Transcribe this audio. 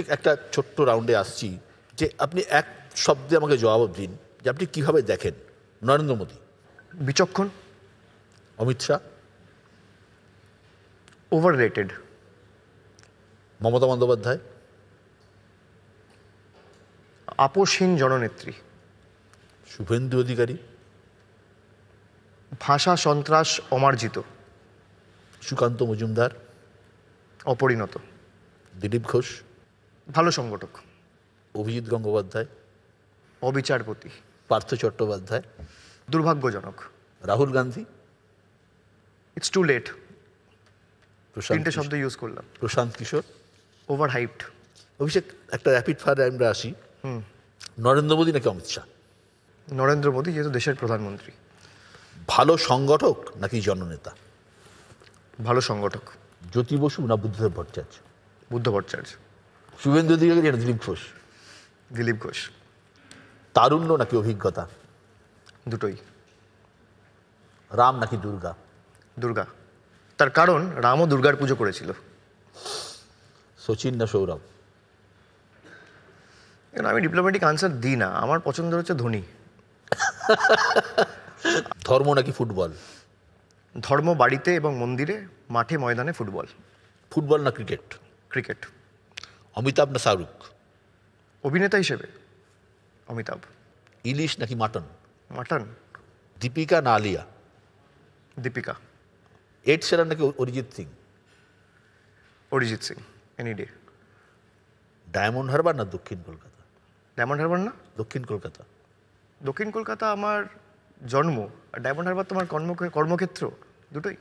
একটা ছোট্ট রাউন্ডে আসছি যে আপনি এক শব্দে আমাকে জবাব দিন যে আপনি কীভাবে দেখেন নরেন্দ্র মোদী। বিচক্ষণ। অমিত শাহ। Overrated. মমতা বন্দ্যোপাধ্যায়। আপোষহীন জননেত্রী। শুভেন্দু অধিকারী। ভাষা সন্ত্রাস অমার্জিত। সুকান্ত মজুমদার। অপরিণত। দিলীপ ঘোষ। ভালো সংগঠক। অভিজিৎ গঙ্গোপাধ্যায়। অবিচারপতি। পার্থ চট্টোপাধ্যায়। দুর্ভাগ্যজনক। Rahul Gandhi. It's too late. Prashant তিনটে শব্দ ইউজ করলাম। প্রশান্ত কিশোর। Over hyped. অভিষেক, একটা র্যাপিড ফায়ারে আমরা আসি। নরেন্দ্র মোদী নাকি অমিত শাহ? নরেন্দ্র মোদী, যেহেতু দেশের প্রধানমন্ত্রী। ভালো সংগঠক নাকি জননেতা? ভালো সংগঠক। জ্যোতি বসু না বুদ্ধদেব ভট্টাচার্য? বুদ্ধ ভট্টাচার্য। শুভেন্দু অধিকারী না দিলীপ ঘোষ? দিলীপ ঘোষ। তারুণ্য নাকি অভিজ্ঞতা? দুটোই। রাম নাকি দুর্গা? দুর্গা। তার কারণ রামও দুর্গার পুজো করেছিল। সচিন না সৌরভ? আমি ডিপ্লোম্যাটিক আনসার দিই না, আমার পছন্দ হচ্ছে ধোনি। ধর্ম নাকি ফুটবল? ধর্ম বাড়িতে এবং মন্দিরে, মাঠে ময়দানে ফুটবল। ফুটবল না ক্রিকেট? ক্রিকেট। অমিতাভ না শাহরুখ? অভিনেতা হিসেবে অমিতাভ। ইলিশ নাকি মাটন? মাটন। দীপিকা না আলিয়া? দীপিকা। এড শেরান নাকি Arijit Singh? Arijit Singh, any day. Diamond Harbour না দক্ষিণ কলকাতা? ডায়মন্ড হারবার না? দক্ষিণ কলকাতা। দক্ষিণ কলকাতা আমার জন্ম, আর ডায়মন্ড হারবার তোমার কর্মক্ষেত্র, দুটোই।